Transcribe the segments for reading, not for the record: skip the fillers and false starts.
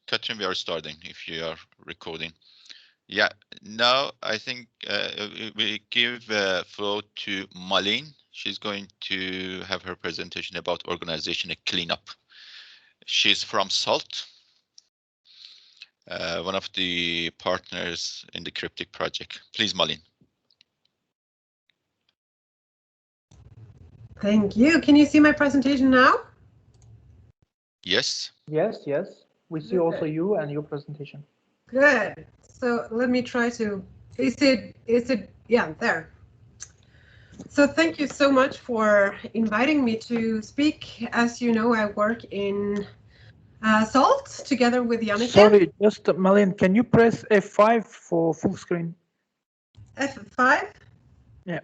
Katrin, we are starting if you are recording. Yeah, now I think we give floor to Malin. She's going to have her presentation about organizational cleanup. She's from SALT, one of the partners in the CRIPTIC project. Please, Malin. Thank you. Can you see my presentation now? Yes. Yes, yes. We see also you and your presentation. Good. So let me try to, is it, yeah, there. So thank you so much for inviting me to speak. As you know, I work in SALT together with Jannike. Sorry, just Malin, can you press F5 for full screen? F5? Yeah.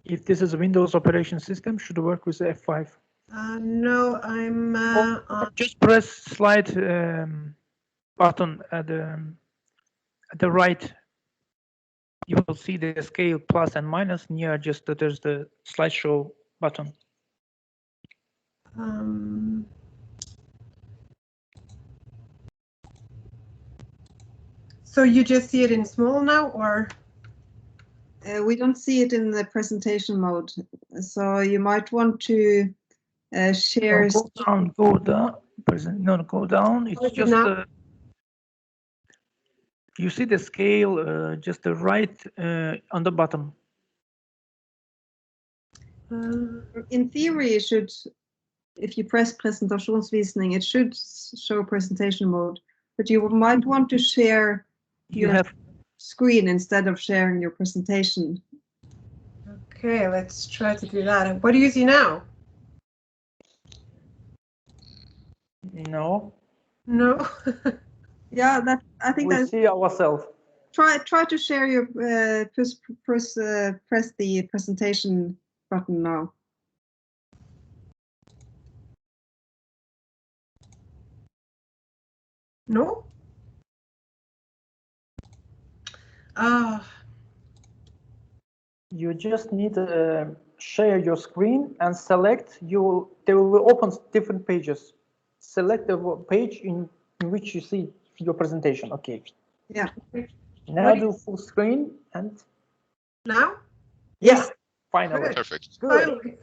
If this is a Windows operation system, should work with F5. No, I'm on. Just press slide button at the right. You will see the scale plus and minus near just there's the slideshow button. So you just see it in small now, or? We don't see it in the presentation mode, so you might want to share. No, go down, go down. No, go down. It's just you see the scale, just the right on the bottom. In theory, it should, if you press presentasjonsvisning, it should show presentation mode, but you might want to share your screen instead of sharing your presentation. Okay, let's try to do that. What do you see now? No. No. Yeah, that I think we see ourselves. Try to share your press the presentation button now. No. You just need to share your screen and select. They will open different pages. Select the page in which you see your presentation. Okay. Yeah. Now do full screen and. Now? Yes. Finally. Good. Perfect. Good.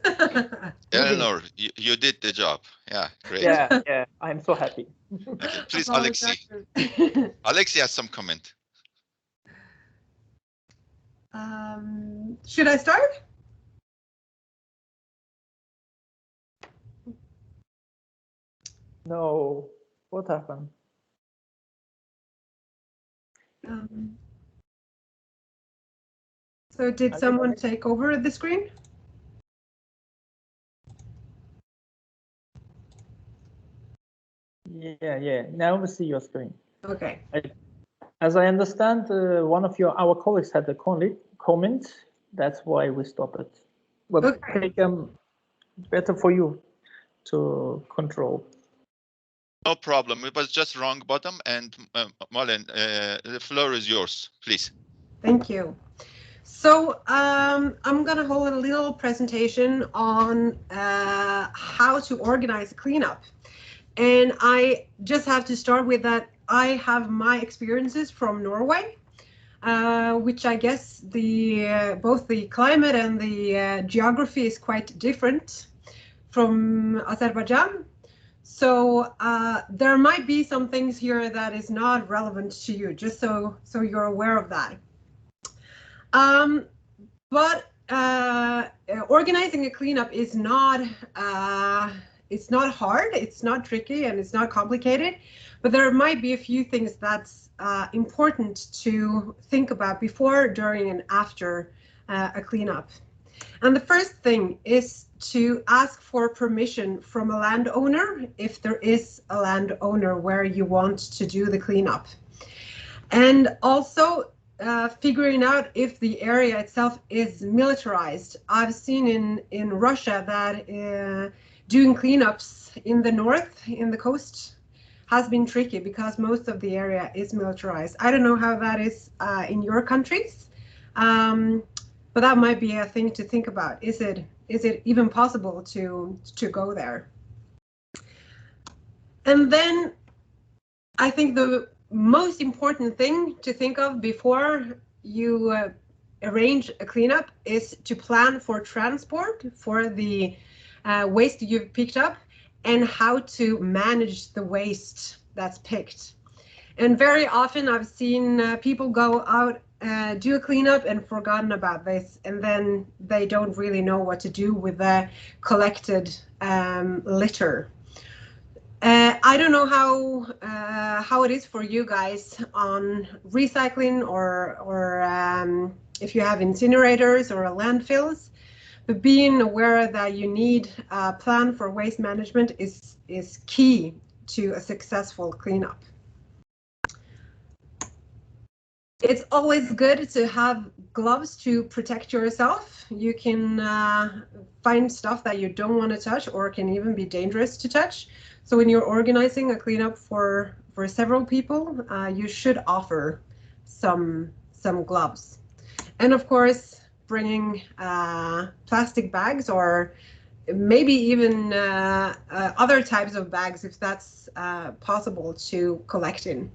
Eleanor, you did the job. Yeah, great. Yeah, yeah. I'm so happy. Okay, please, Alexei. Alexei has some comment. Should I start? No. What happened? So did someone take over the screen? Yeah. Now we see your screen. Okay. As I understand, one of our colleagues had a comment. That's why we stopped it. But okay. Better for you to control. No problem. It was just wrong bottom. And Malin, the floor is yours, please. Thank you. So I'm going to hold a little presentation on how to organize a cleanup. And I just have to start with that I have my experiences from Norway, which I guess both the climate and the geography is quite different from Azerbaijan. So there might be some things here that is not relevant to you, just so you're aware of that. But organizing a cleanup is not it's not hard, it's not tricky, and it's not complicated, but there might be a few things that's important to think about before, during, and after a cleanup. And the first thing is to ask for permission from a landowner, if there is a landowner where you want to do the cleanup. And also figuring out if the area itself is militarized. I've seen in Russia that doing cleanups in the north, in the coast, has been tricky because most of the area is militarized. I don't know how that is in your countries, but that might be a thing to think about. Is it even possible to go there? And then I think the most important thing to think of before you arrange a cleanup is to plan for transport for the waste you've picked up and how to manage the waste that's picked. And very often I've seen people go out, do a cleanup and forgotten about this, and then they don't really know what to do with the collected litter. I don't know how it is for you guys on recycling or if you have incinerators or landfills, but being aware that you need a plan for waste management is key to a successful cleanup. It's always good to have gloves to protect yourself. You can find stuff that you don't want to touch or can even be dangerous to touch. So when you're organizing a cleanup for several people, you should offer some gloves. And of course, bringing plastic bags or maybe even other types of bags if that's possible to collect in.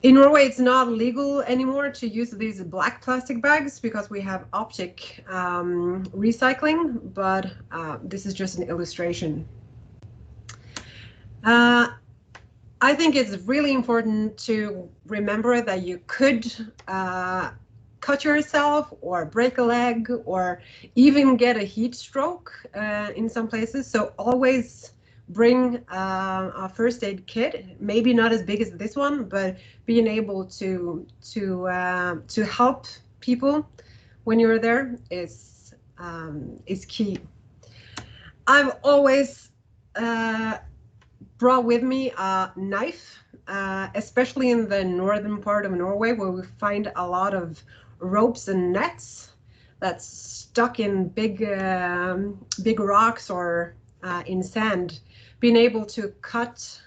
In Norway, it's not legal anymore to use these black plastic bags because we have optic recycling, but this is just an illustration. I think it's really important to remember that you could cut yourself or break a leg or even get a heat stroke in some places. So always bring a first aid kit, maybe not as big as this one, but being able to help people when you're there is key. I've always brought with me a knife, especially in the northern part of Norway, where we find a lot of ropes and nets that's stuck in big rocks or in sand. Being able to cut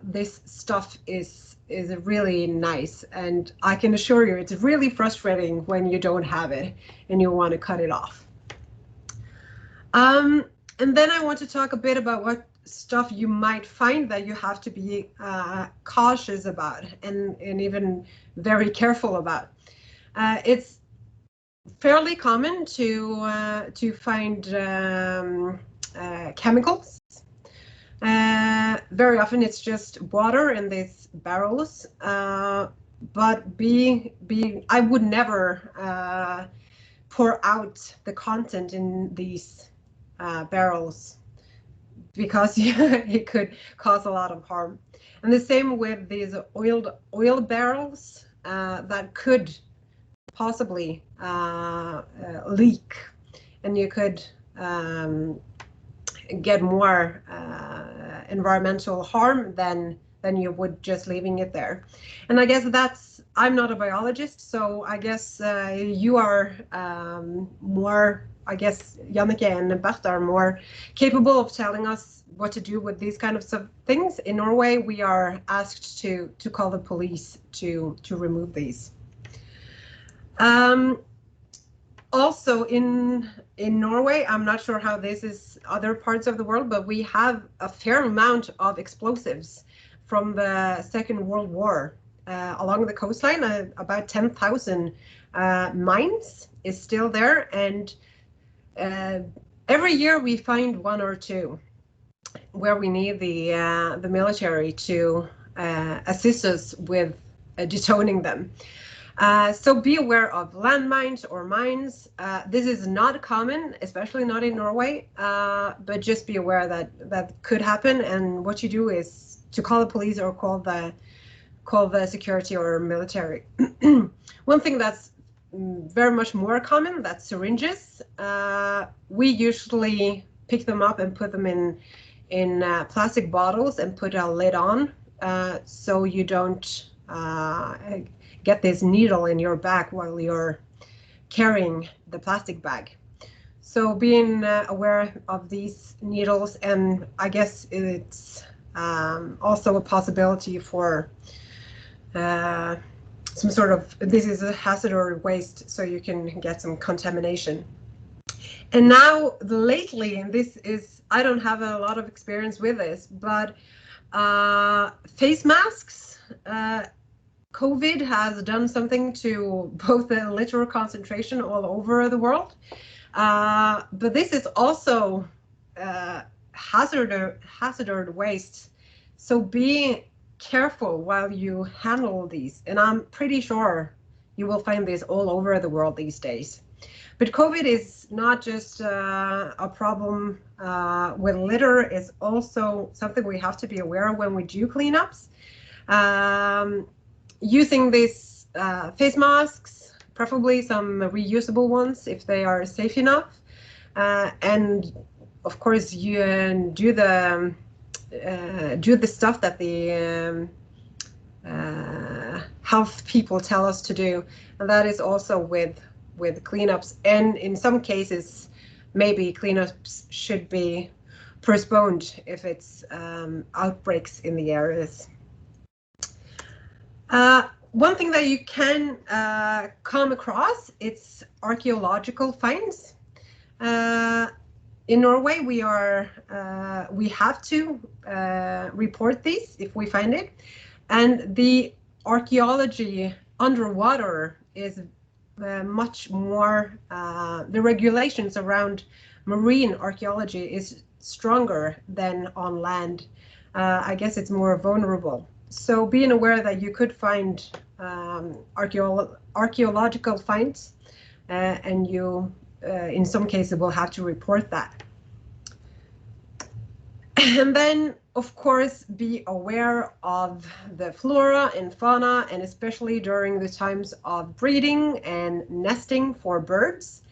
this stuff is really nice, and I can assure you it's really frustrating when you don't have it and you want to cut it off. And then I want to talk a bit about what stuff you might find that you have to be cautious about and even very careful about. It's fairly common to find chemicals. Very often it's just water in these barrels, but I would never pour out the content in these barrels because it could cause a lot of harm. And the same with these oil barrels that could possibly leak, and you could get more environmental harm than you would just leaving it there. And I guess I'm not a biologist, so I guess you are more, I guess Jannike and Bert are more capable of telling us what to do with these kind of things. In Norway, we are asked to call the police to remove these. Also in Norway, I'm not sure how this is other parts of the world, but we have a fair amount of explosives from the Second World War along the coastline. About 10,000 mines is still there, and every year we find one or two where we need the military to assist us with detoning them. So be aware of landmines or mines. This is not common, especially not in Norway, but just be aware that could happen. And what you do is to call the police or call the security or military. One thing that's very much more common, that's syringes. We usually pick them up and put them in plastic bottles and put a lid on, so you don't get this needle in your back while you're carrying the plastic bag. So being aware of these needles, and I guess it's also a possibility for some sort of, this is a hazardous waste, so you can get some contamination. And now lately, and this is, I don't have a lot of experience with this, but face masks, COVID has done something to both the litter concentration all over the world, but this is also hazardous waste. So be careful while you handle these, and I'm pretty sure you will find this all over the world these days. But COVID is not just a problem with litter, it's also something we have to be aware of when we do cleanups. Using these face masks, preferably some reusable ones if they are safe enough. And of course, you do the stuff that the health people tell us to do, and that is also with cleanups. And in some cases, maybe cleanups should be postponed if it's outbreaks in the areas. One thing that you can come across, it's archaeological finds. In Norway, we have to report these if we find it, and the archaeology underwater is much more. The regulations around marine archaeology is stronger than on land. I guess it's more vulnerable. So being aware that you could find archaeological finds, and you, in some cases, will have to report that. And then, of course, be aware of the flora and fauna, and especially during the times of breeding and nesting for birds.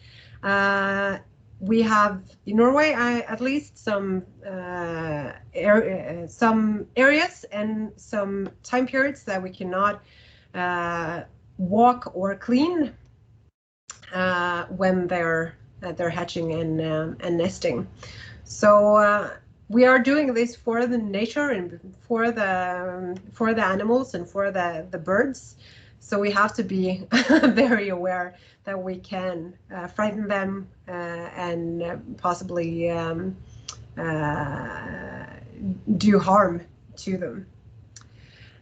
We have in Norway, at least some areas and some time periods that we cannot walk or clean when they're hatching and nesting. So we are doing this for the nature and for the animals and for the birds. So we have to be very aware that we can frighten them and possibly do harm to them.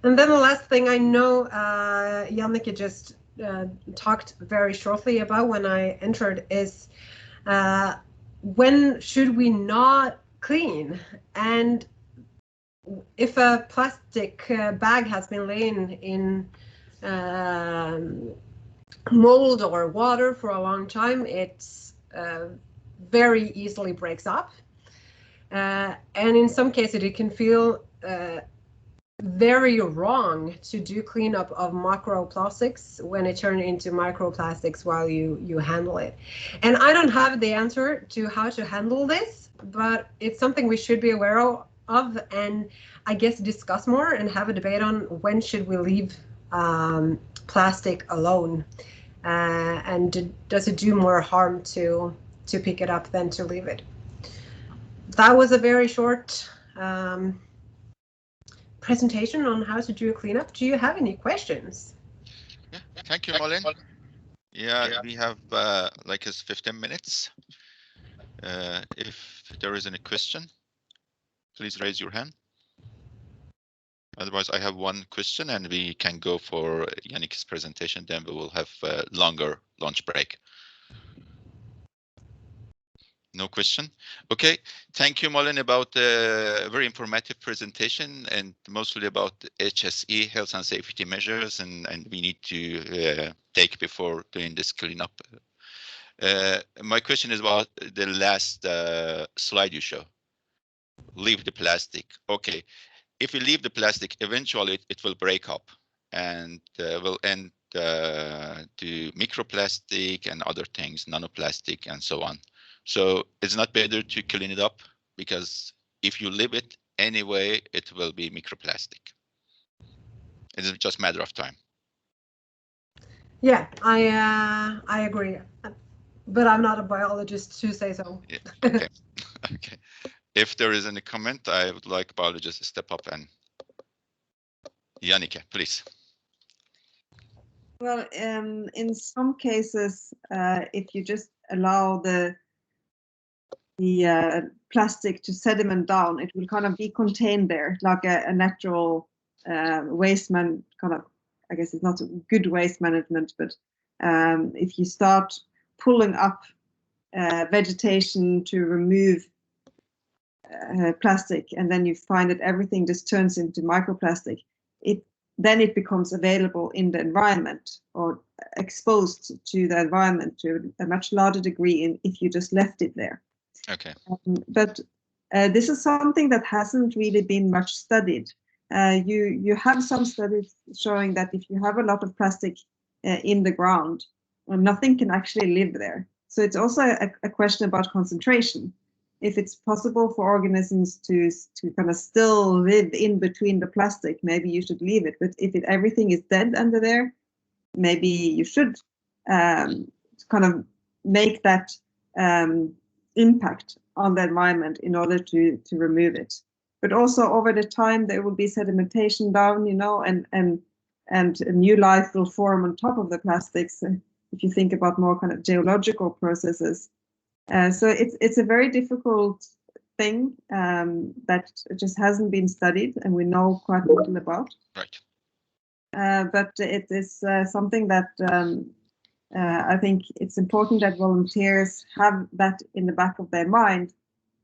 And then the last thing, I know Jannicke just talked very shortly about when I entered, is when should we not clean? And if a plastic bag has been laying in mold or water for a long time, it's very easily breaks up. And in some cases, it can feel very wrong to do cleanup of macroplastics when it turns into microplastics while you handle it. And I don't have the answer to how to handle this, but it's something we should be aware of, and I guess discuss more and have a debate on when should we leave plastic alone, and does it do more harm to pick it up than to leave it. That was a very short presentation on how to do a cleanup. Do you have any questions? Yeah, thank you, Malin. Yeah, we have like 15 minutes. If there is any question, please raise your hand. Otherwise, I have one question and we can go for Jannicke's presentation, then we will have a longer lunch break. No question? Okay, thank you, Malin, about a very informative presentation and mostly about HSE, health and safety measures, and we need to take before doing this cleanup. My question is about the last slide you show. Leave the plastic. Okay, if we leave the plastic, eventually it will break up and will end to microplastic and other things, nanoplastic and so on. So it's not better to clean it up, because if you leave it anyway, it will be microplastic. It's just a matter of time. Yeah, I agree, but I'm not a biologist to say so. Yeah, okay. Okay. If there is any comment, I would like biologists to step up and Jannicke, please. Well, in some cases, if you just allow the plastic to sediment down, it will kind of be contained there, like a natural waste man kind of. I guess it's not good waste management, but if you start pulling up vegetation to remove plastic, and then you find that everything just turns into microplastic, then it becomes available in the environment or exposed to the environment to a much larger degree if you just left it there. Okay. But this is something that hasn't really been much studied. You have some studies showing that if you have a lot of plastic in the ground, nothing can actually live there. So it's also a question about concentration. If it's possible for organisms to kind of still live in between the plastic, maybe you should leave it. But if everything is dead under there, maybe you should kind of make that impact on the environment in order to remove it. But also over the time there will be sedimentation down, and a new life will form on top of the plastics. If you think about more kind of geological processes. So it's a very difficult thing that just hasn't been studied, and we know quite little about. Right. But it is something that I think it's important that volunteers have that in the back of their mind,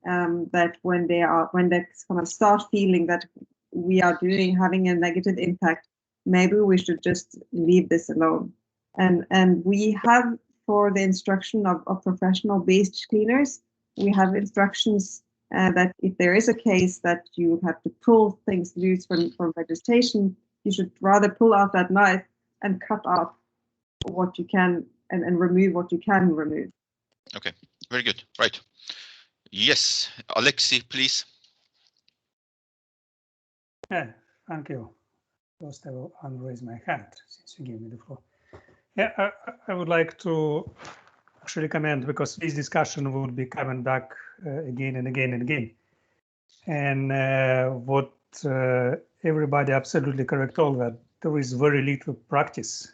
that when they kind of start feeling that we are having a negative impact, maybe we should just leave this alone. And we have, for the instruction of professional beach cleaners, we have instructions that if there is a case that you have to pull things loose from vegetation, you should rather pull out that knife and cut off what you can and remove what you can remove. Okay, very good. Right. Yes, Alexi, please. Yeah, thank you. First, I will unraise my hand since you gave me the floor. Yeah, I would like to actually comment, because this discussion would be coming back again and again and again. And what everybody absolutely correct all that there is very little practice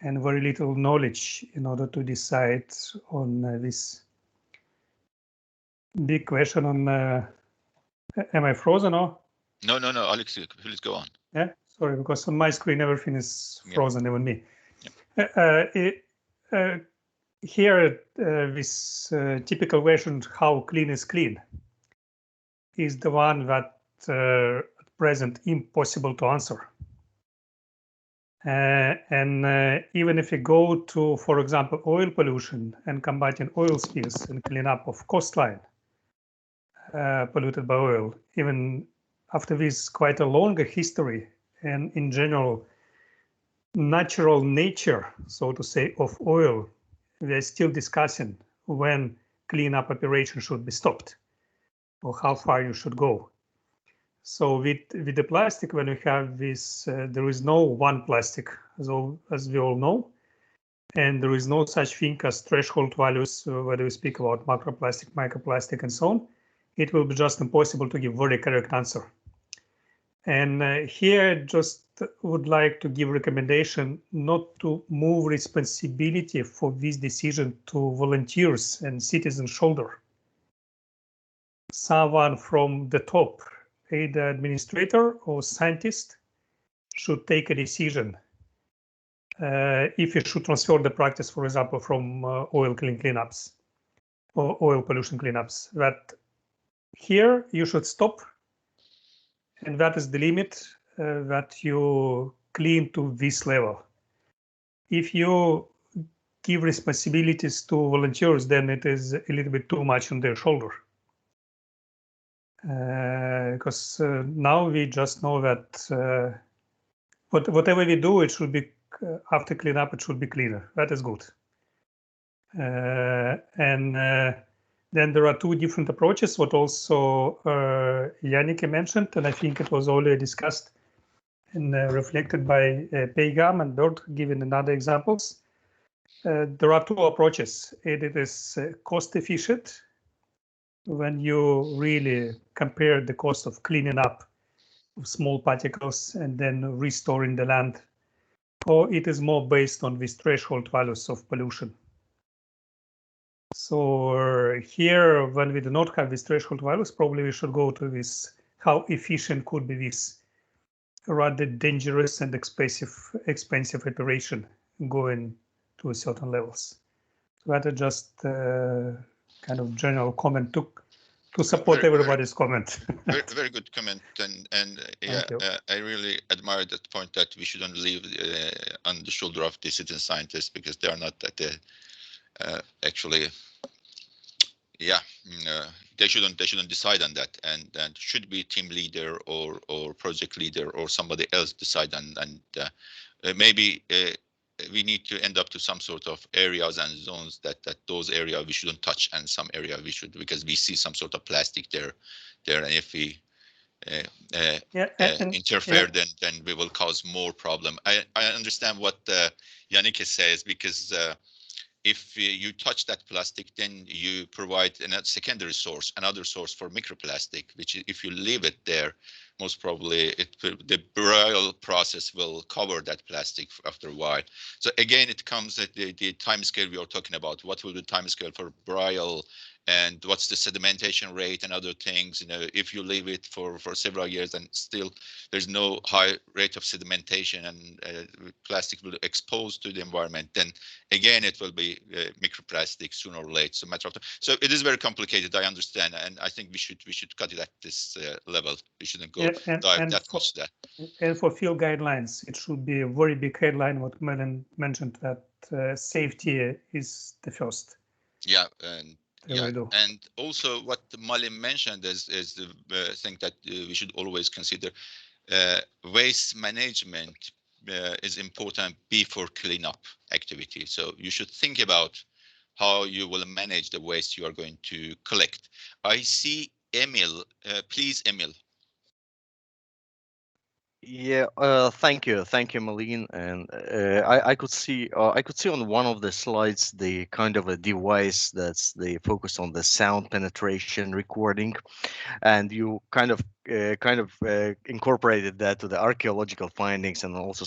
and very little knowledge in order to decide on this big question on am I frozen or? No, Alex, please go on. Yeah, sorry, because on my screen everything is frozen, even me. Here, this typical question, how clean is clean, is the one that at present impossible to answer. And even if you go to, for example, oil pollution and combating oil spills and cleanup of coastline polluted by oil, even after this quite a longer history and in general natural nature, so to say, of oil, we are still discussing when cleanup operation should be stopped or how far you should go. So with the plastic, when we have this, there is no one plastic, as we all know, and there is no such thing as threshold values, whether we speak about macroplastic, microplastic, and so on. It will be just impossible to give very correct answer. And here, just would like to give recommendation not to move responsibility for this decision to volunteers and citizens' shoulder. Someone from the top, either administrator or scientist, should take a decision if you should transfer the practice, for example, from oil cleanups or oil pollution cleanups. That here you should stop, and that is the limit that you clean to this level. If you give responsibilities to volunteers, then it is a little bit too much on their shoulder. Because now we just know that whatever we do, it should be after cleanup, it should be cleaner. That is good. And then there are two different approaches, what also Yannick mentioned, and I think it was already discussed and reflected by Peygam and Bert, given another examples. There are two approaches. It is cost efficient, when you really compare the cost of cleaning up small particles and then restoring the land, or it is more based on these threshold values of pollution. So here, when we do not have these threshold values, probably we should go to this, how efficient could be this rather dangerous and expensive operation going to certain levels. So that is just kind of general comment to support everybody's comment. Very good comment, and yeah, I really admire that point that we shouldn't leave on the shoulder of the citizen scientists, because they are not that actually, yeah, they shouldn't decide on that, and should be team leader or project leader or somebody else decide on, and maybe we need to end up to some sort of areas and zones that those areas we shouldn't touch, and some area we should, because we see some sort of plastic there, and if we interfere, then we will cause more problem. I understand what Yannick says, because if you touch that plastic, then you provide a secondary source, another source for microplastic, which if you leave it there, most probably the burial process will cover that plastic after a while. So again, it comes at the time scale we are talking about. What will be the time scale for burial, and what's the sedimentation rate and other things? You know, if you leave it for several years and still there's no high rate of sedimentation, and plastic will expose to the environment, then again it will be microplastic sooner or later. So matter of time. So it is very complicated, I understand, and I think we should cut it at this level. We shouldn't go dive that much to that. And for field guidelines, it should be a very big headline. What Melin mentioned, that safety is the first. Yeah, and yeah, and also what Malin mentioned is the thing that we should always consider. Waste management is important before cleanup activity. So you should think about how you will manage the waste you are going to collect. I see Emil. Please, Emil. Yeah, thank you, Malin. And I could see on one of the slides the kind of a device that's the focus on the sound penetration recording, and you kind of incorporated that to the archaeological findings, and also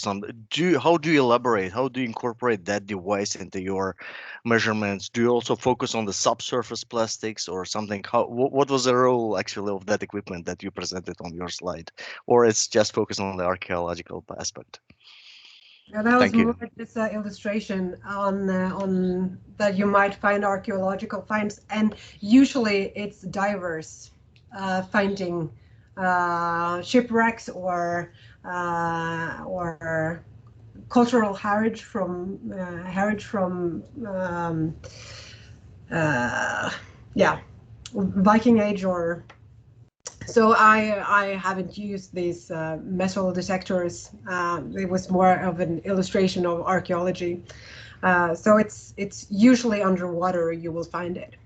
how do you elaborate? How do you incorporate that device into your measurements? Do you also focus on the subsurface plastics or something? What was the role actually of that equipment that you presented on your slide, or it's just focused on the archaeological aspect? Yeah, that was more just an illustration on that you might find archaeological finds, and usually it's divers finding shipwrecks or cultural heritage from Viking Age, or so I haven't used these metal detectors. It was more of an illustration of archaeology. So it's usually underwater you will find it.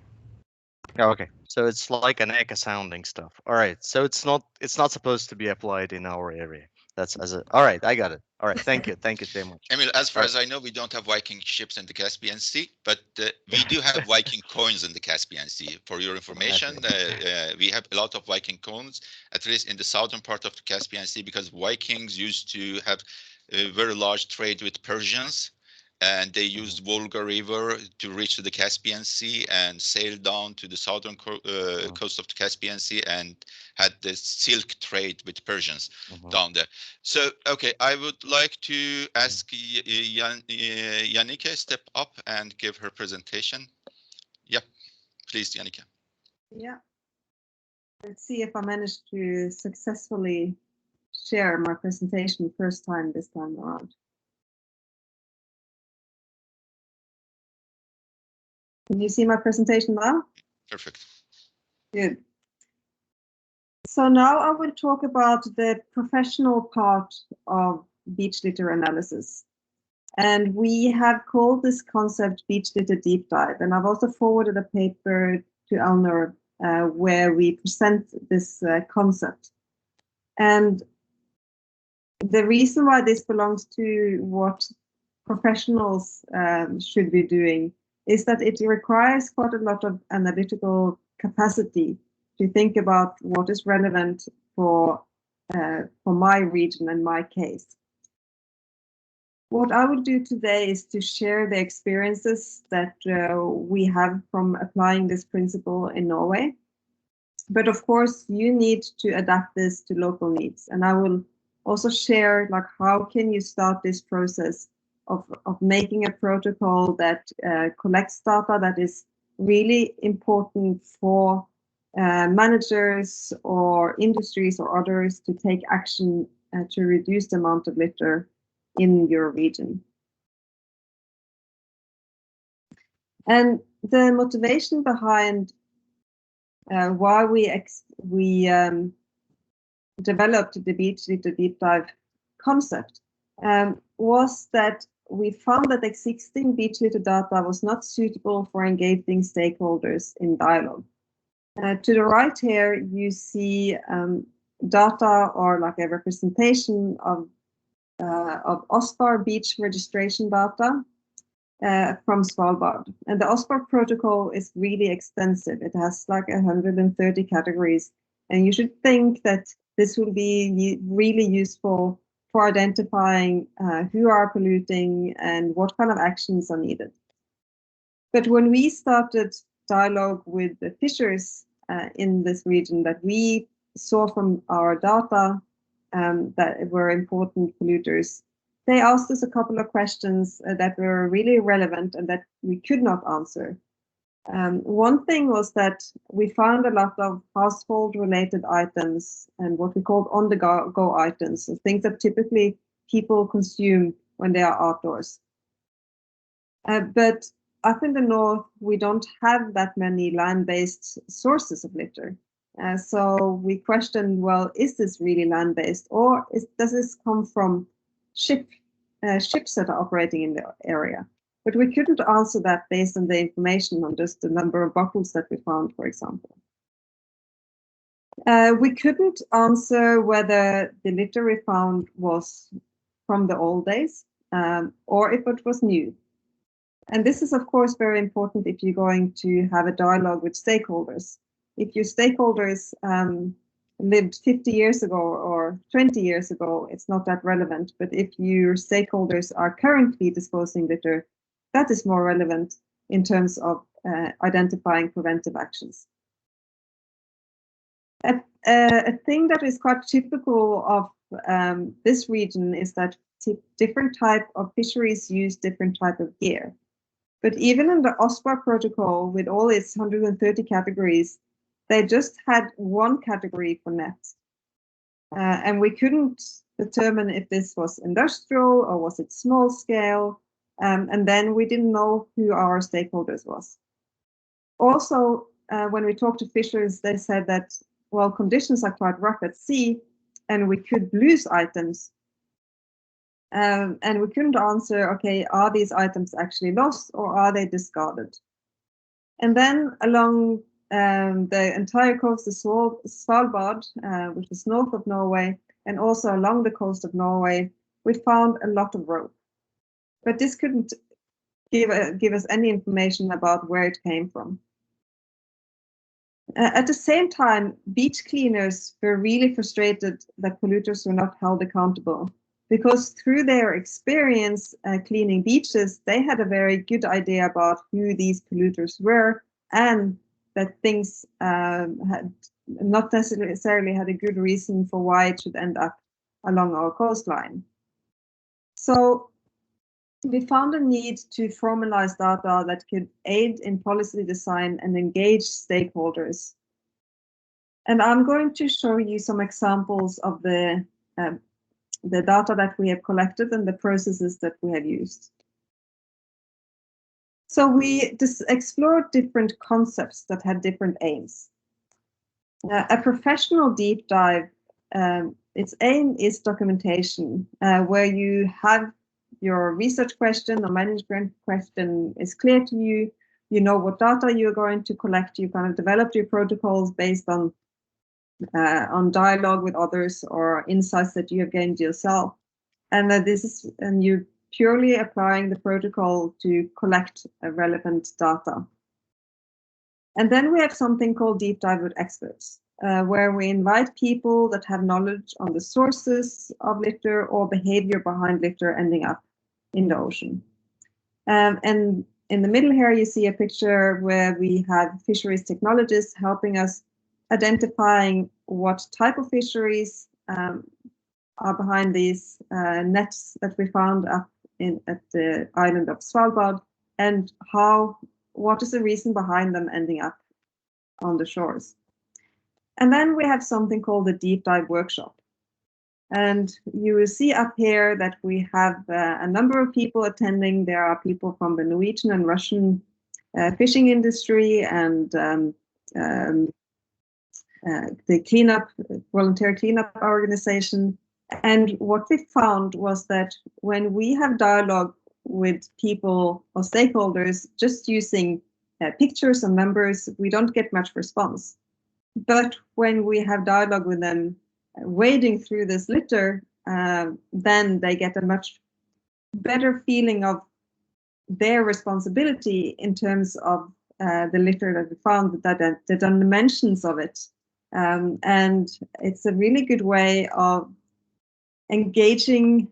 Okay, so it's like an echo sounding stuff. All right, so it's not supposed to be applied in our area. That's all right. I got it. All right, thank you very much. Emil, as far as I know, we don't have Viking ships in the Caspian Sea, but we do have Viking coins in the Caspian Sea. For your information, we have a lot of Viking coins, at least in the southern part of the Caspian Sea, because Vikings used to have a very large trade with Persians, and they used Volga River to reach to the Caspian Sea and sail down to the southern coast of the Caspian Sea, and had the silk trade with Persians down there. So, okay, I would like to ask Yannicke step up and give her presentation. Yeah, please, Yannicke. Yeah. Let's see if I managed to successfully share my presentation this time around. Can you see my presentation now? Perfect. Good. So now I will talk about the professional part of beach litter analysis. And we have called this concept beach litter deep dive. And I've also forwarded a paper to Elnor where we present this concept. And the reason why this belongs to what professionals should be doing is that it requires quite a lot of analytical capacity to think about what is relevant for my region and my case. What I will do today is to share the experiences that we have from applying this principle in Norway. But of course, you need to adapt this to local needs. And I will also share like how can you start this process of making a protocol that collects data that is really important for managers or industries or others to take action to reduce the amount of litter in your region. And the motivation behind why we developed the beach litter deep dive concept was that we found that existing beach litter data was not suitable for engaging stakeholders in dialogue. To the right here, you see data or like a representation of OSPAR beach registration data from Svalbard. And the OSPAR protocol is really extensive. It has like 130 categories. And you should think that this will be really useful for identifying who are polluting and what kind of actions are needed. But when we started dialogue with the fishers in this region that we saw from our data that were important polluters, they asked us a couple of questions that were really relevant and that we could not answer. One thing was that we found a lot of household-related items and what we called on-the-go items, so things that typically people consume when they are outdoors. But up in the north, we don't have that many land-based sources of litter. So we questioned, well, is this really land-based, or does this come from ships that are operating in the area? But we couldn't answer that based on the information on just the number of bottles that we found, for example. We couldn't answer whether the litter we found was from the old days or if it was new. And this is, of course, very important if you're going to have a dialogue with stakeholders. If your stakeholders lived 50 years ago or 20 years ago, it's not that relevant. But if your stakeholders are currently disposing litter, that is more relevant in terms of identifying preventive actions. A thing that is quite typical of this region is that different type of fisheries use different type of gear. But even in the OSPAR protocol, with all its 130 categories, they just had one category for nets. And we couldn't determine if this was industrial or was it small scale. And then we didn't know who our stakeholders was. Also, when we talked to fishers, they said that, well, conditions are quite rough at sea and we could lose items. And we couldn't answer, okay, are these items actually lost or are they discarded? And then along the entire coast of Svalbard, which is north of Norway, and also along the coast of Norway, we found a lot of rope. But this couldn't give us any information about where it came from. At the same time, beach cleaners were really frustrated that polluters were not held accountable, because through their experience cleaning beaches, they had a very good idea about who these polluters were, and that things had not necessarily had a good reason for why it should end up along our coastline. So we found a need to formalize data that could aid in policy design and engage stakeholders. And I'm going to show you some examples of the data that we have collected and the processes that we have used. So we explored different concepts that had different aims. A professional deep dive, its aim is documentation, where you have your research question or management question is clear to you, you know what data you're going to collect, you kind of develop your protocols based on dialogue with others or insights that you have gained yourself. And you're purely applying the protocol to collect relevant data. And then we have something called Deep Dive with Experts, where we invite people that have knowledge on the sources of litter or behavior behind litter ending up in the ocean. And in the middle here, you see a picture where we have fisheries technologists helping us identifying what type of fisheries are behind these nets that we found up at the island of Svalbard, and what is the reason behind them ending up on the shores. And then we have something called the deep dive workshop. And you will see up here that we have a number of people attending. There are people from the Norwegian and Russian fishing industry and the volunteer cleanup organization. And what we found was that when we have dialogue with people or stakeholders just using pictures and numbers, we don't get much response. But when we have dialogue with them wading through this litter, then they get a much better feeling of their responsibility in terms of the litter that we found, the dimensions of it. And it's a really good way of engaging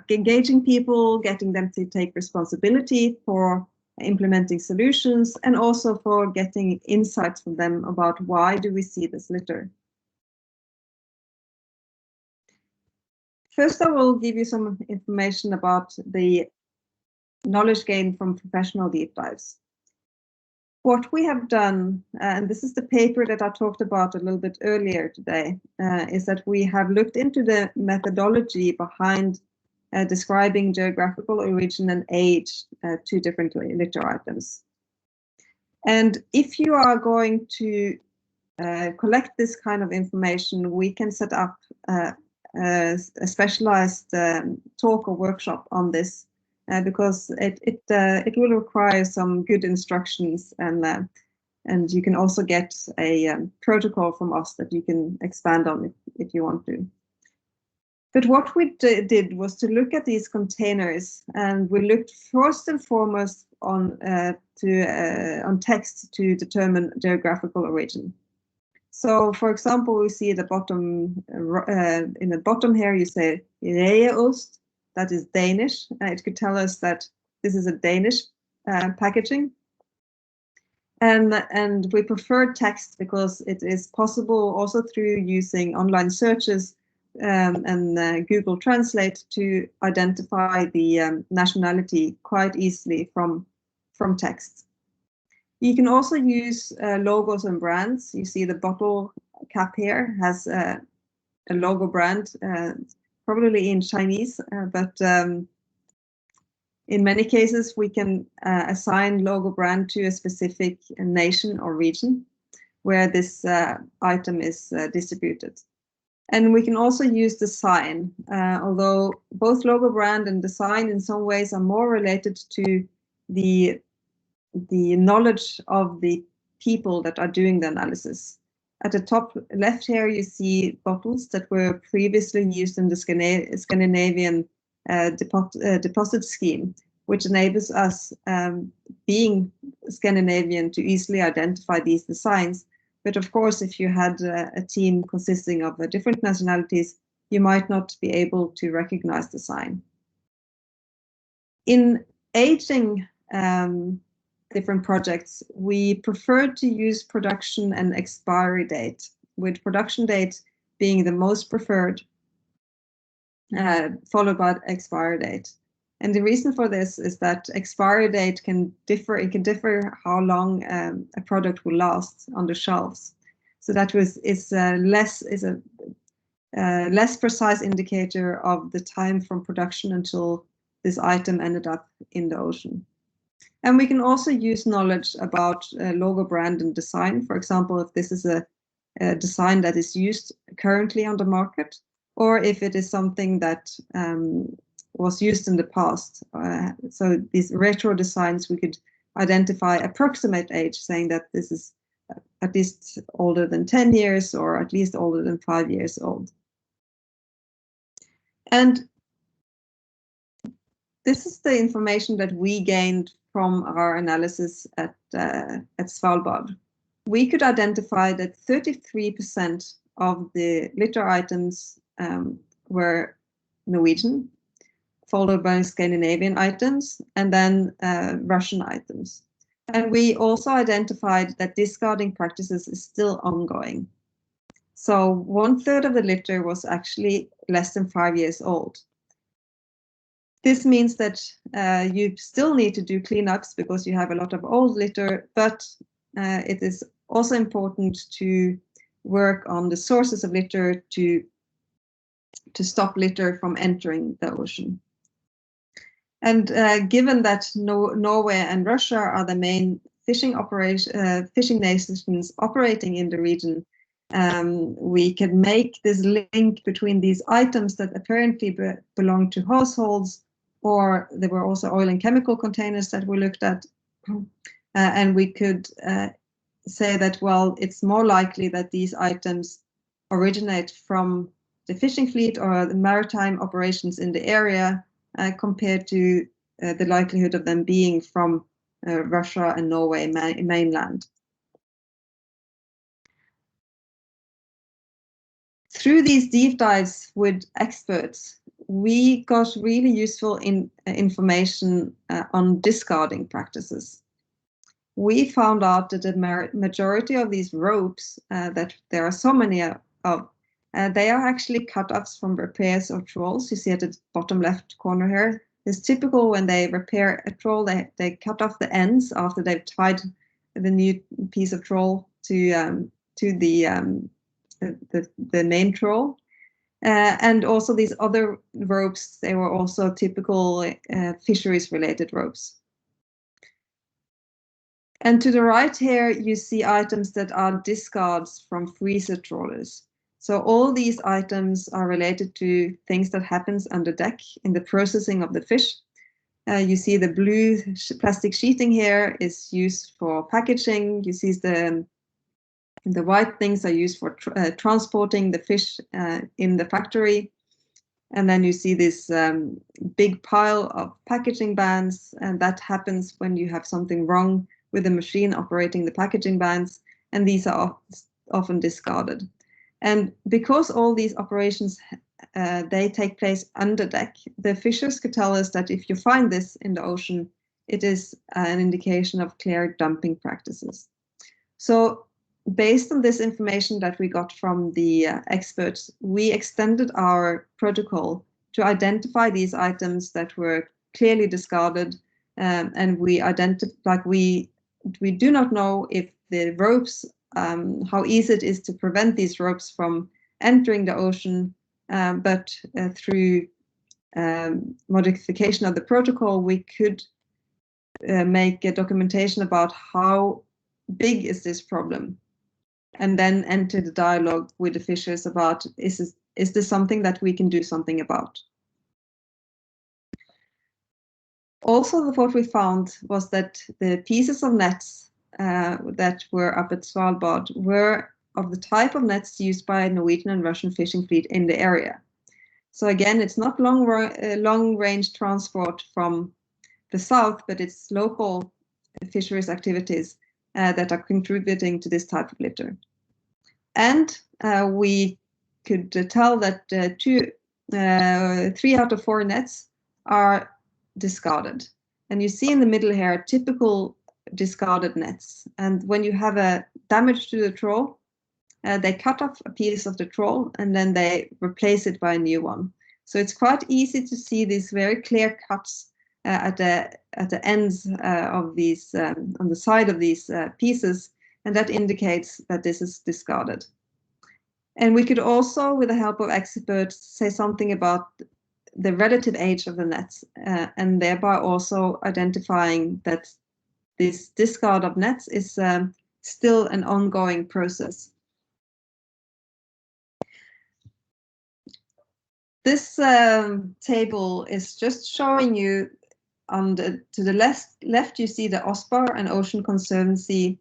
engaging people, getting them to take responsibility for implementing solutions, and also for getting insights from them about why do we see this litter. First, I will give you some information about the knowledge gained from professional deep dives. What we have done, and this is the paper that I talked about a little bit earlier today, is that we have looked into the methodology behind describing geographical origin and age to different litter items. And if you are going to collect this kind of information, we can set up a specialized talk or workshop on this, because it will require some good instructions, and you can also get a protocol from us that you can expand on if you want to. But what we did was to look at these containers, and we looked first and foremost on text to determine geographical origin. So, for example, we see at the bottom, in the bottom here, you say Reeost, that is Danish. It could tell us that this is a Danish packaging. And we prefer text because it is possible also through using online searches and Google Translate to identify the nationality quite easily from text. You can also use logos and brands. You see the bottle cap here has a logo brand, probably in Chinese, but in many cases we can assign logo brand to a specific nation or region where this item is distributed. And we can also use design, although both logo brand and design in some ways are more related to the knowledge of the people that are doing the analysis. At the top left here, you see bottles that were previously used in the Scandinavian deposit scheme, which enables us, being Scandinavian, to easily identify these designs. But of course, if you had a team consisting of different nationalities, you might not be able to recognize the sign. In aging different projects, we prefer to use production and expiry date, with production date being the most preferred, followed by expiry date. And the reason for this is that expiry date can differ. It can differ how long a product will last on the shelves. So that is a less precise indicator of the time from production until this item ended up in the ocean. And we can also use knowledge about logo brand and design. For example, if this is a design that is used currently on the market, or if it is something that was used in the past. So these retro designs, we could identify approximate age, saying that this is at least older than 10 years or at least older than 5 years old. And this is the information that we gained from our analysis at Svalbard. We could identify that 33% of the litter items were Norwegian, followed by Scandinavian items, and then Russian items. And we also identified that discarding practices is still ongoing. So 1/3 of the litter was actually less than 5 years old. This means that you still need to do cleanups because you have a lot of old litter, but it is also important to work on the sources of litter to stop litter from entering the ocean. And given that Norway and Russia are the main fishing nations operating in the region, we can make this link between these items that apparently belong to households, or there were also oil and chemical containers that we looked at, and we could say that, well, it's more likely that these items originate from the fishing fleet or the maritime operations in the area, compared to the likelihood of them being from Russia and Norway mainland. Through these deep dives with experts, we got really useful information on discarding practices. We found out that the majority of these ropes, that there are so many of, they are actually cut-offs from repairs of trawls. You see at the bottom left corner here. It's typical when they repair a trawl, they cut off the ends after they've tied the new piece of trawl to the main trawl. And also these other ropes, they were also typical fisheries-related ropes. And to the right here, you see items that are discards from freezer trawlers. So all these items are related to things that happens under deck in the processing of the fish. You see the blue plastic sheeting here is used for packaging. You see the white things are used for transporting the fish in the factory. And then you see this big pile of packaging bands, and that happens when you have something wrong with the machine operating the packaging bands, and these are often discarded. And because all these operations, they take place under deck, the fishers could tell us that if you find this in the ocean, it is an indication of clear dumping practices. So based on this information that we got from the experts, we extended our protocol to identify these items that were clearly discarded, and we do not know if the ropes, how easy it is to prevent these ropes from entering the ocean, but through modification of the protocol, we could make a documentation about how big is this problem, and then enter the dialogue with the fishers about, is this something that we can do something about? Also, what we found was that the pieces of nets that were up at Svalbard were of the type of nets used by Norwegian and Russian fishing fleet in the area. So again, it's not long-range transport from the south, but it's local fisheries activities that are contributing to this type of litter. And we could tell that 3 out of 4 nets are discarded. And you see in the middle here typical discarded nets. And when you have a damage to the trawl, they cut off a piece of the trawl and then they replace it by a new one. So it's quite easy to see these very clear cuts at the ends of these, on the side of these pieces, and that indicates that this is discarded. And we could also, with the help of experts, say something about the relative age of the nets, and thereby also identifying that this discard of nets is still an ongoing process. This table is just showing you to the left you see the OSPAR and Ocean Conservancy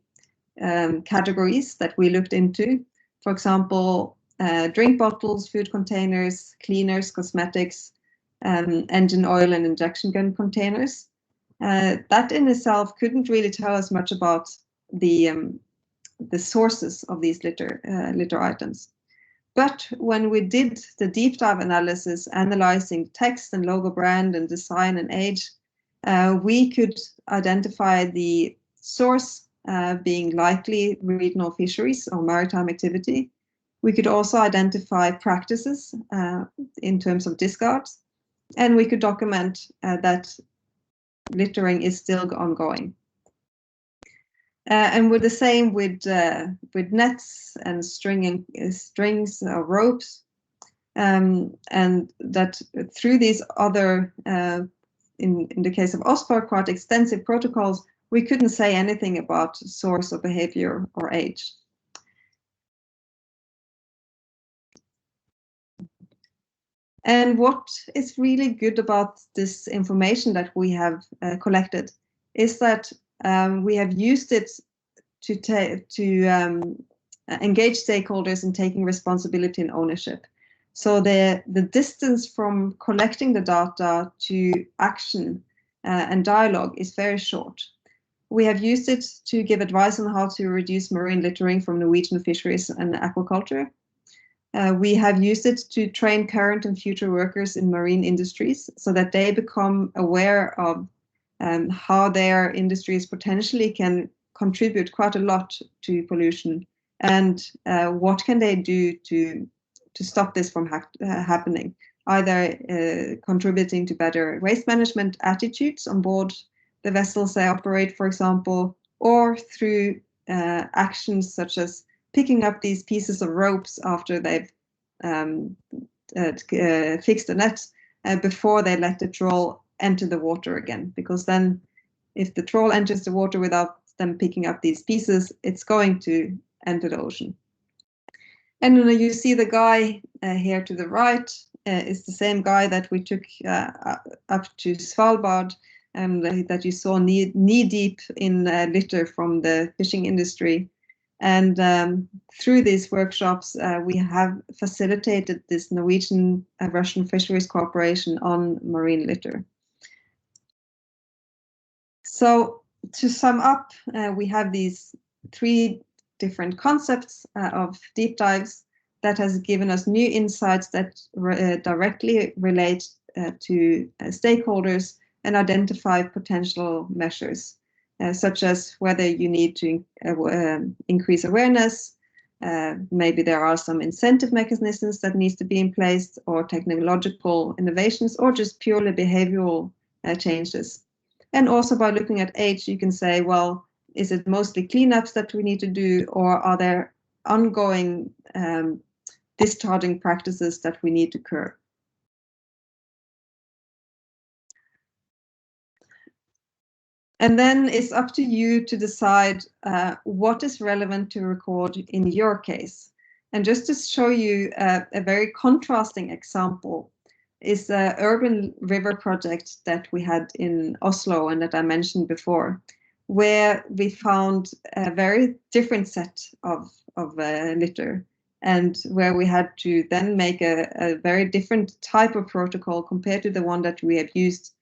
categories that we looked into. For example, drink bottles, food containers, cleaners, cosmetics, engine oil and injection gun containers. That in itself couldn't really tell us much about the sources of these litter items. But when we did the deep dive analysis, analyzing text and logo brand and design and age, we could identify the source being likely regional fisheries or maritime activity. We could also identify practices in terms of discards, and we could document that littering is still ongoing. And we're the same with nets and strings or ropes, and that through these other, in the case of OSPAR, quite extensive protocols, we couldn't say anything about source of behavior or age. And what is really good about this information that we have collected is that we have used it to engage stakeholders in taking responsibility and ownership. So the distance from collecting the data to action and dialogue is very short. We have used it to give advice on how to reduce marine littering from Norwegian fisheries and aquaculture. We have used it to train current and future workers in marine industries so that they become aware of how their industries potentially can contribute quite a lot to pollution, and what can they do to stop this from happening, either contributing to better waste management attitudes on board the vessels they operate, for example, or through actions such as picking up these pieces of ropes after they've fixed the net before they let the trawl enter the water again. Because then if the trawl enters the water without them picking up these pieces, it's going to enter the ocean. And you see the guy here to the right is the same guy that we took up to Svalbard, and that you saw knee deep in litter from the fishing industry. And through these workshops, we have facilitated this Norwegian-Russian fisheries cooperation on marine litter. So to sum up, we have these 3 different concepts of deep dives that has given us new insights that directly relate to stakeholders and identify potential measures. Such as whether you need to increase awareness, maybe there are some incentive mechanisms that needs to be in place, or technological innovations, or just purely behavioral changes. And also by looking at age, you can say, well, is it mostly cleanups that we need to do, or are there ongoing discharging practices that we need to curb? And then it's up to you to decide what is relevant to record in your case. And just to show you a very contrasting example is the urban river project that we had in Oslo and that I mentioned before, where we found a very different set of litter, and where we had to then make a very different type of protocol compared to the one that we have used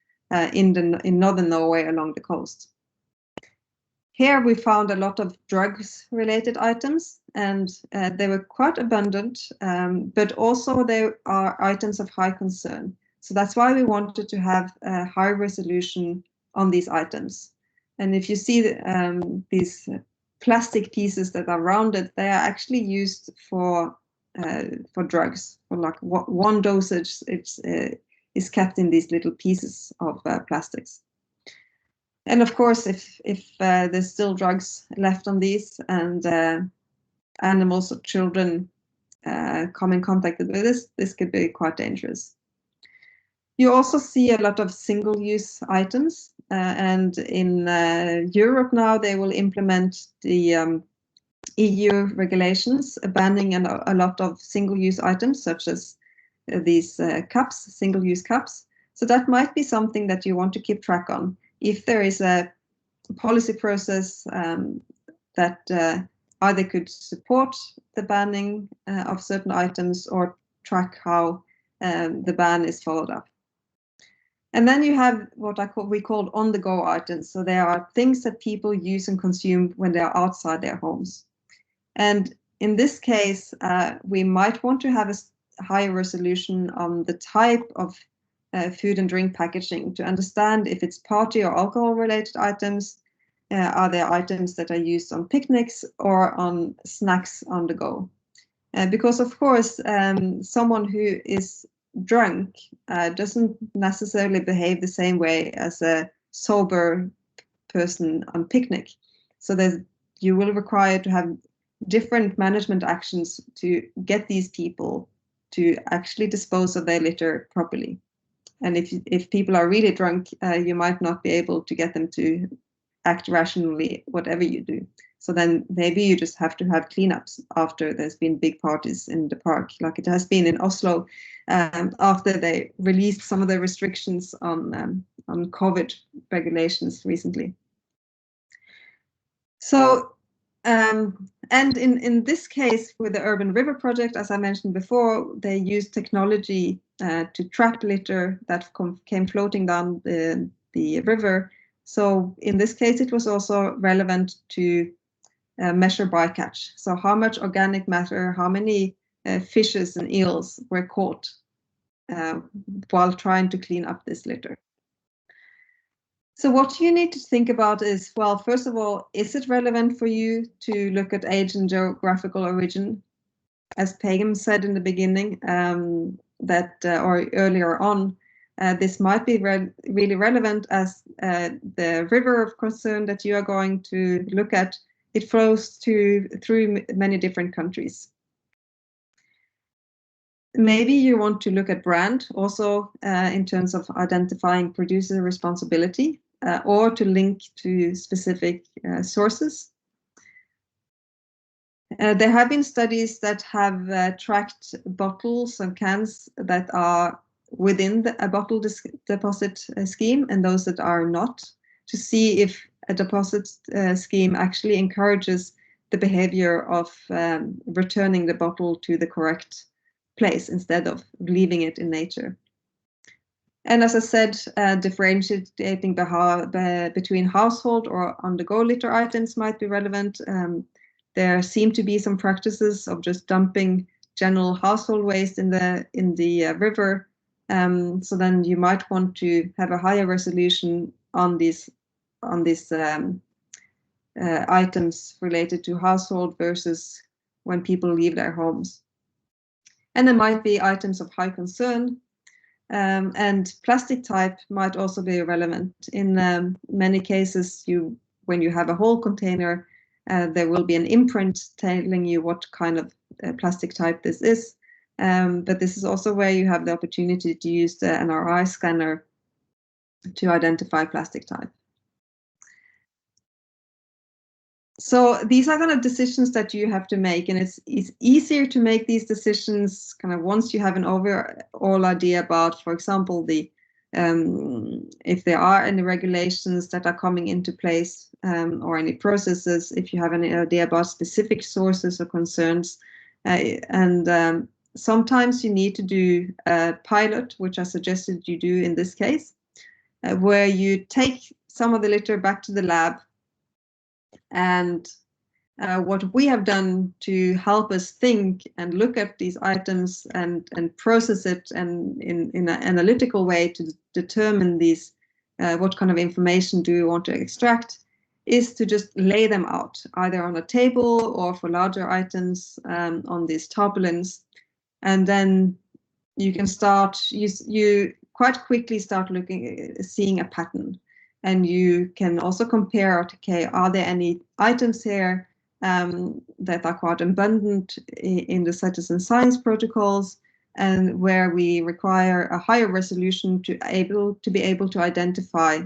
in northern Norway along the coast. Here we found a lot of drugs-related items, and they were quite abundant, but also they are items of high concern. So that's why we wanted to have a high resolution on these items. And if you see these plastic pieces that are rounded, they are actually used for drugs, for like one dosage. Is kept in these little pieces of plastics. And of course, if there's still drugs left on these, and animals or children come in contact with this could be quite dangerous. You also see a lot of single-use items, and in Europe now they will implement the EU regulations banning a lot of single-use items, such as these cups, single-use cups. So that might be something that you want to keep track on. If there is a policy process that either could support the banning of certain items or track how the ban is followed up. And then you have what we call on-the-go items. So they are things that people use and consume when they are outside their homes. And in this case, we might want to have a higher resolution on the type of food and drink packaging to understand if it's party or alcohol related items. Are there items that are used on picnics or on snacks on the go? Because of course, someone who is drunk doesn't necessarily behave the same way as a sober person on picnic. So you will require to have different management actions to get these people to actually dispose of their litter properly. And if people are really drunk, you might not be able to get them to act rationally, whatever you do. So then maybe you just have to have cleanups after there's been big parties in the park, like it has been in Oslo, after they released some of the restrictions on COVID regulations recently. So, and in this case, with the Urban River Project, as I mentioned before, they used technology to trap litter that came floating down the river. So in this case, it was also relevant to measure bycatch. So how much organic matter, how many fishes and eels were caught while trying to clean up this litter. So what you need to think about is, well, first of all, is it relevant for you to look at age and geographical origin? As Pegam said in the beginning, or earlier on, this might be really relevant as the river of concern that you are going to look at, it flows through many different countries. Maybe you want to look at brand also in terms of identifying producer responsibility or to link to specific sources. There have been studies that have tracked bottles and cans that are within a bottle deposit scheme and those that are not, to see if a deposit scheme actually encourages the behavior of returning the bottle to the correct place instead of leaving it in nature. And as I said, differentiating between household or on-the-go litter items might be relevant. There seem to be some practices of just dumping general household waste in the river. So then you might want to have a higher resolution on these items related to household versus when people leave their homes. And there might be items of high concern, and plastic type might also be relevant. In many cases, when you have a whole container, there will be an imprint telling you what kind of plastic type this is. But this is also where you have the opportunity to use the NRI scanner to identify plastic type. So these are kind of decisions that you have to make, and it's easier to make these decisions kind of once you have an overall idea about, for example, if there are any regulations that are coming into place or any processes, if you have any idea about specific sources or concerns. And sometimes you need to do a pilot, which I suggested you do in this case, where you take some of the litter back to the lab. And what we have done to help us think and look at these items and process it and in an analytical way to determine these, what kind of information do you want to extract, is to just lay them out either on a table or for larger items on these tarpaulins. And then you can you quite quickly start seeing a pattern. And you can also compare, okay, are there any items here that are quite abundant in the citizen science protocols, and where we require a higher resolution to be able to identify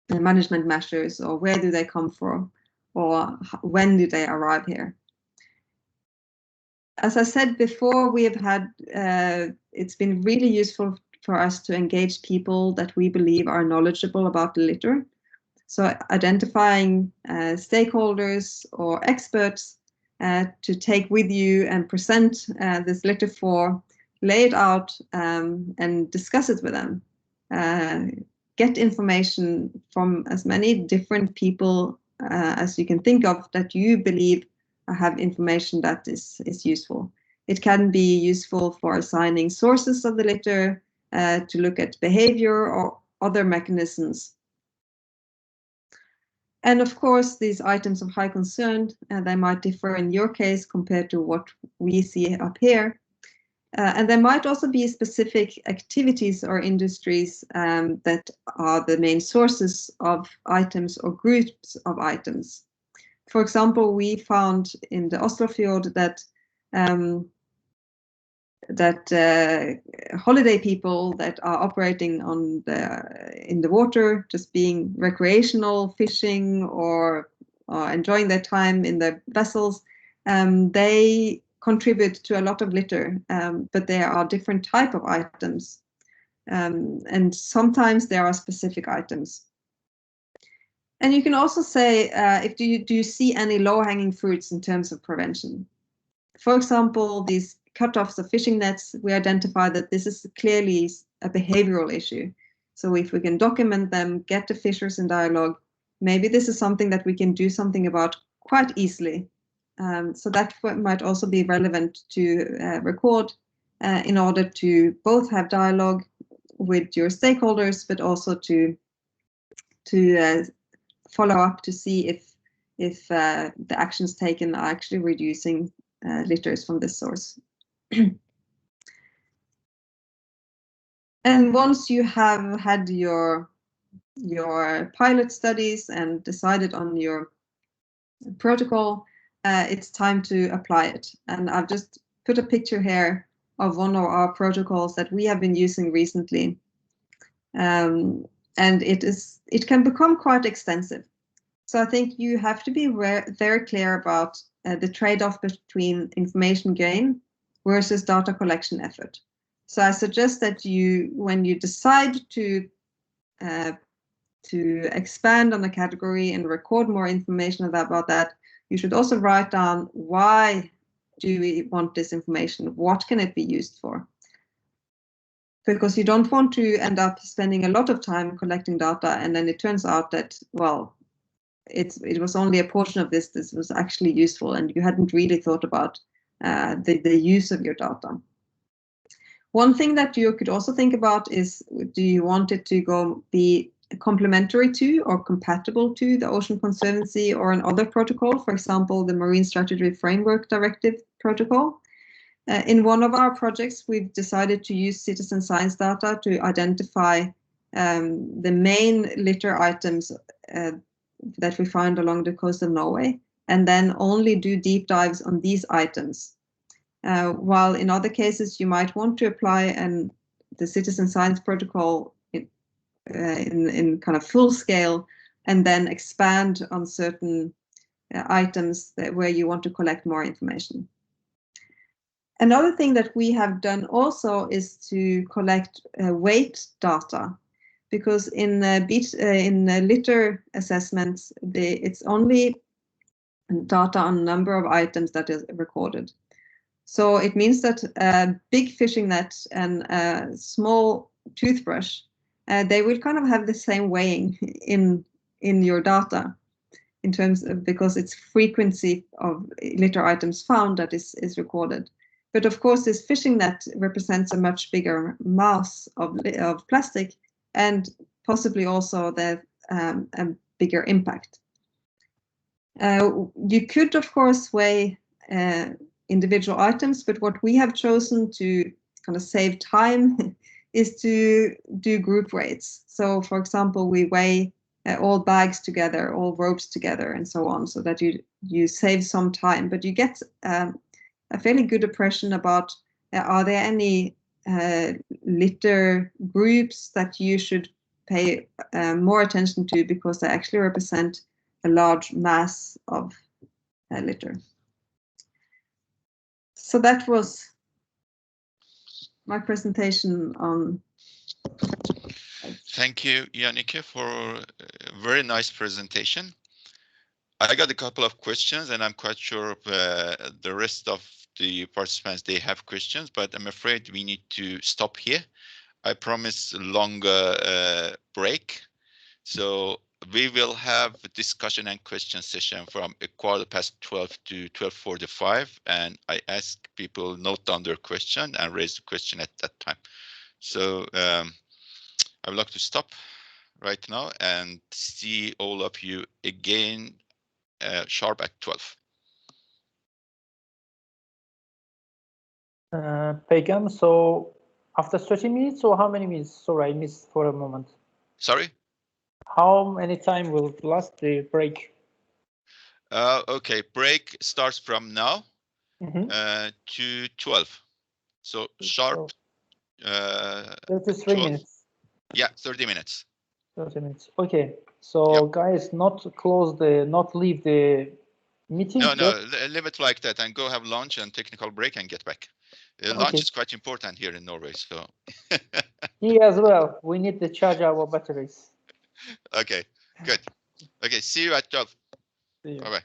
the management measures, or where do they come from, or when do they arrive here. As I said before, we have had, it's been really useful for us to engage people that we believe are knowledgeable about the litter. So identifying stakeholders or experts to take with you and present this litter for, lay it out and discuss it with them. Get information from as many different people as you can think of that you believe have information that is useful. It can be useful for assigning sources of the litter, to look at behavior or other mechanisms. And of course, these items of high concern, they might differ in your case compared to what we see up here. And there might also be specific activities or industries that are the main sources of items or groups of items. For example, we found in the Oslofjord that holiday people that are operating in the water, just being recreational, fishing, or enjoying their time in their vessels, they contribute to a lot of litter, but there are different type of items, and sometimes there are specific items. And you can also say, do you see any low-hanging fruits in terms of prevention? For example, these cutoffs of fishing nets, we identify that this is clearly a behavioral issue. So if we can document them, get the fishers in dialogue, maybe this is something that we can do something about quite easily. So that might also be relevant to record in order to both have dialogue with your stakeholders, but also to follow up to see if the actions taken are actually reducing litters from this source. And once you have had your pilot studies and decided on your protocol, it's time to apply it. And I've just put a picture here of one of our protocols that we have been using recently. And it can become quite extensive. So I think you have to be very clear about the trade-off between information gain versus data collection effort. So I suggest that when you decide to expand on a category and record more information about that, you should also write down, why do we want this information? What can it be used for? Because you don't want to end up spending a lot of time collecting data, and then it turns out that, well, it was only a portion of this was actually useful, and you hadn't really thought about the use of your data. One thing that you could also think about is, do you want it to be complementary to or compatible to the Ocean Conservancy or another protocol, for example, the Marine Strategy Framework Directive protocol? In one of our projects, we've decided to use citizen science data to identify the main litter items that we find along the coast of Norway, and then only do deep dives on these items. While in other cases, you might want to apply the citizen science protocol in kind of full scale, and then expand on certain items where you want to collect more information. Another thing that we have done also is to collect weight data, because in litter assessments, it's only data on number of items that is recorded. So it means that a big fishing net and a small toothbrush, they will kind of have the same weighing in your data, in terms of, because it's frequency of litter items found that is recorded. But of course, this fishing net represents a much bigger mass of plastic, and possibly also a bigger impact. You could, of course, weigh individual items, but what we have chosen to kind of save time is to do group weights. So, for example, we weigh all bags together, all ropes together, and so on, so that you save some time, but you get a fairly good impression about are there any litter groups that you should pay more attention to, because they actually represent a large mass of litter. So that was my presentation on. Thank you, Jannike, for a very nice presentation. I got a couple of questions, and I'm quite sure the rest of the participants, they have questions, but I'm afraid we need to stop here. I promised a longer break. So we will have a discussion and question session from 12:15 to 12:45, and I ask people note down their question and raise the question at that time. So I would like to stop right now and see all of you again sharp at 12. Pegam, so after 30 minutes or how many minutes? Sorry, I missed for a moment. Sorry? How many time will last the break? Okay, break starts from now Mm-hmm. to 12. So sharp. 33 12. minutes. Yeah, 30 minutes. 30 minutes. Okay. So guys, not leave the meeting. No, leave it like that and go have lunch and technical break and get back. Lunch is quite important here in Norway, so. Me as well. We need to charge our batteries. Okay, good. Okay, see you at 12. Bye-bye.